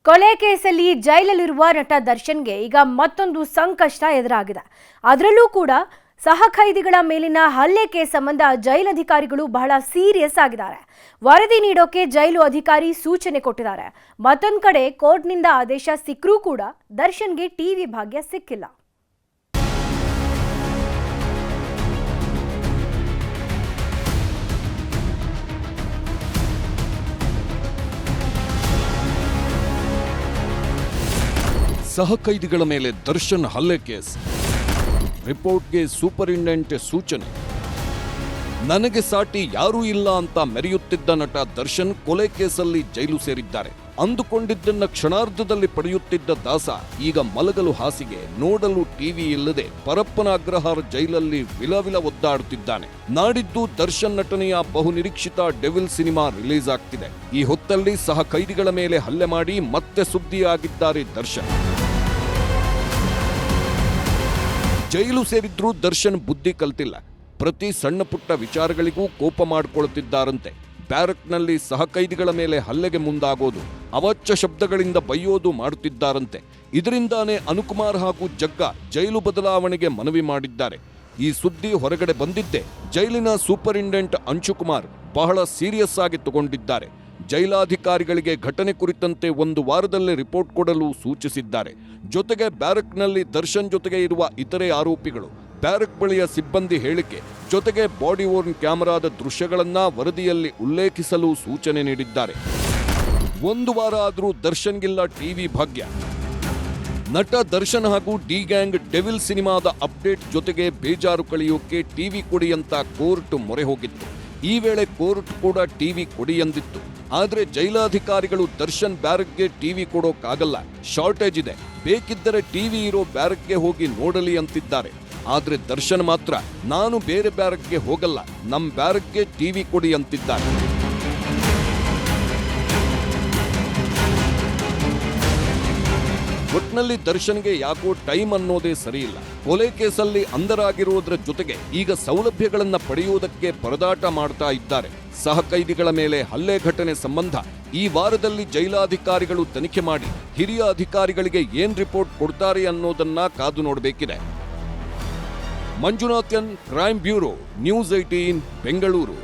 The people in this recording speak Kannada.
ಕೊಲೆ ಕೇಸಲ್ಲಿ ಜೈಲಲ್ಲಿರುವ ನಟ ದರ್ಶನ್ಗೆ ಈಗ ಮತ್ತೊಂದು ಸಂಕಷ್ಟ ಎದುರಾಗಿದೆ. ಅದರಲ್ಲೂ ಕೂಡ ಸಹಖೈದಿಗಳ ಮೇಲಿನ ಹಲ್ಲೆ ಕೇಸ್ ಸಂಬಂಧ ಜೈಲಧಿಕಾರಿಗಳು ಬಹಳ ಸೀರಿಯಸ್ ಆಗಿದ್ದಾರೆ. ವರದಿ ನೀಡೋಕೆ ಜೈಲು ಅಧಿಕಾರಿ ಸೂಚನೆ ಕೊಟ್ಟಿದ್ದಾರೆ. ಮತ್ತೊಂದು ಕಡೆ ಕೋರ್ಟ್ನಿಂದ ಆದೇಶ ಸಿಕ್ಕರೂ ಕೂಡ ದರ್ಶನ್ಗೆ ಟಿವಿ ಭಾಗ್ಯ ಸಿಕ್ಕಿಲ್ಲ. ಸಹಕೈದಿಗಳ ಮೇಲೆ ದರ್ಶನ್ ಹಲ್ಲೆ ಕೇಸ್, ರಿಪೋರ್ಟ್ಗೆ ಸೂಪರಿಂಟೆಂಡೆಂಟ್ ಸೂಚನೆ. ನನಗೆ ಸಾಟಿ ಯಾರೂ ಇಲ್ಲ ಅಂತ ಮೆರೆಯುತ್ತಿದ್ದ ನಟ ದರ್ಶನ್ ಕೊಲೆ ಕೇಸಲ್ಲಿ ಜೈಲು ಸೇರಿದ್ದಾರೆ. ಅಂದುಕೊಂಡಿದ್ದನ್ನ ಕ್ಷಣಾರ್ಧದಲ್ಲಿ ಪಡೆಯುತ್ತಿದ್ದ ದಾಸ ಈಗ ಮಲಗಲು ಹಾಸಿಗೆ, ನೋಡಲು ಟಿವಿ ಇಲ್ಲದೆ ಪರಪ್ಪನ ಅಗ್ರಹಾರ ಜೈಲಲ್ಲಿ ವಿಲವಿಲ ಒದ್ದಾಡುತ್ತಿದ್ದಾನೆ. ನಾಡಿದ್ದು ದರ್ಶನ್ ನಟನೆಯ ಬಹುನಿರೀಕ್ಷಿತ ಡೆವಿಲ್ ಸಿನಿಮಾ ರಿಲೀಸ್ ಆಗ್ತಿದೆ. ಈ ಹೊತ್ತಲ್ಲಿ ಸಹ ಕೈದಿಗಳ ಮೇಲೆ ಹಲ್ಲೆ ಮಾಡಿ ಮತ್ತೆ ಸುದ್ದಿಯಾಗಿದ್ದಾರೆ ದರ್ಶನ್. ಜೈಲು ಸೇರಿದ್ರೂ ದರ್ಶನ್ ಬುದ್ಧಿ ಕಲ್ತಿಲ್ಲ. ಪ್ರತಿ ಸಣ್ಣ ಪುಟ್ಟ ವಿಚಾರಗಳಿಗೂ ಕೋಪ ಮಾಡಿಕೊಳ್ಳುತ್ತಿದ್ದಾರಂತೆ. ಬ್ಯಾರಕ್ನಲ್ಲಿ ಸಹಕೈದಿಗಳ ಮೇಲೆ ಹಲ್ಲೆಗೆ ಮುಂದಾಗೋದು, ಅವಾಚ್ಯ ಶಬ್ದಗಳಿಂದ ಬೈಯೋದು ಮಾಡುತ್ತಿದ್ದಾರಂತೆ. ಇದರಿಂದಾನೇ ಅನುಕುಮಾರ್ ಹಾಗೂ ಜಗ್ಗ ಜೈಲು ಬದಲಾವಣೆಗೆ ಮನವಿ ಮಾಡಿದ್ದಾರೆ. ಈ ಸುದ್ದಿ ಹೊರಗಡೆ ಬಂದಿದ್ದೇ ಜೈಲಿನ ಸೂಪರಿಂಟೆಂಡೆಂಟ್ ಅಂಶುಕುಮಾರ್ ಬಹಳ ಸೀರಿಯಸ್ ಆಗಿ ತಗೊಂಡಿದ್ದಾರೆ. ಜೈಲಾಧಿಕಾರಿಗಳಿಗೆ ಘಟನೆ ಕುರಿತಂತೆ 1 ವಾರದಲ್ಲೇ ರಿಪೋರ್ಟ್ ಕೊಡಲು ಸೂಚಿಸಿದ್ದಾರೆ. ಜೊತೆಗೆ ಬ್ಯಾರಕ್ನಲ್ಲಿ ದರ್ಶನ್ ಜೊತೆಗೆ ಇರುವ ಇತರೆ ಆರೋಪಿಗಳು, ಬ್ಯಾರಕ್ ಬಳಿಯ ಸಿಬ್ಬಂದಿ ಹೇಳಿಕೆ, ಜೊತೆಗೆ ಬಾಡಿ ಓರ್ನ್ ಕ್ಯಾಮೆರಾದ ದೃಶ್ಯಗಳನ್ನ ವರದಿಯಲ್ಲಿ ಉಲ್ಲೇಖಿಸಲು ಸೂಚನೆ ನೀಡಿದ್ದಾರೆ. 1 ವಾರ ಆದರೂ ದರ್ಶನ್ಗಿಲ್ಲ ಟಿವಿ ಭಾಗ್ಯ. ನಟ ದರ್ಶನ್ ಹಾಗೂ ಡಿ ಗ್ಯಾಂಗ್ ಡೆವಿಲ್ ಸಿನಿಮಾದ ಅಪ್ಡೇಟ್ ಜೊತೆಗೆ ಬೇಜಾರು ಕಳೆಯೋಕೆ ಟಿವಿ ಕೊಡಿ ಅಂತ ಕೋರ್ಟ್ ಮೊರೆ ಹೋಗಿತ್ತು. ಈ ವೇಳೆ ಕೋರ್ಟ್ ಕೂಡ ಟಿವಿ ಕೊಡಿ ಎಂದಿತ್ತು. ಆದ್ರೆ ಜೈಲಾಧಿಕಾರಿಗಳು ದರ್ಶನ್ ಬ್ಯಾರಕ್ಗೆ ಟಿವಿ ಕೊಡೋಕ್ಕಾಗಲ್ಲ, ಶಾರ್ಟೇಜ್ ಇದೆ, ಬೇಕಿದ್ದರೆ ಟಿವಿ ಇರೋ ಬ್ಯಾರಕ್ಗೆ ಹೋಗಿ ನೋಡಲಿ ಅಂತಿದ್ದಾರೆ. ಆದ್ರೆ ದರ್ಶನ್ ಮಾತ್ರ ನಾನು ಬೇರೆ ಬ್ಯಾರಕ್ಗೆ ಹೋಗಲ್ಲ, ನಮ್ ಬ್ಯಾರಕ್ಗೆ ಟಿವಿ ಕೊಡಿ ಅಂತಿದ್ದಾರೆ. ಒಟ್ನಲ್ಲಿ ದರ್ಶನ್ಗೆ ಯಾಕೋ ಟೈಮ್ ಅನ್ನೋದೇ ಸರಿಯಿಲ್ಲ. ಕೊಲೆ ಕೇಸಲ್ಲಿ ಅಂಧರಾಗಿರುವುದರ ಜೊತೆಗೆ ಈಗ ಸೌಲಭ್ಯಗಳನ್ನ ಪಡೆಯುವುದಕ್ಕೆ ಪರದಾಟ ಮಾಡ್ತಾ ಇದ್ದಾರೆ. ಸಹಕೈದಿಗಳ ಮೇಲೆ ಹಲ್ಲೆ ಘಟನೆ ಸಂಬಂಧ ಈ ವಾರದಲ್ಲಿ ಜೈಲಾಧಿಕಾರಿಗಳು ತನಿಖೆ ಮಾಡಿ ಹಿರಿಯ ಅಧಿಕಾರಿಗಳಿಗೆ ಏನ್ ರಿಪೋರ್ಟ್ ಕೊಡ್ತಾರೆ ಅನ್ನೋದನ್ನ ಕಾದು ನೋಡಬೇಕಿದೆ. Manjunathan, crime bureau, news 18, Bengaluru.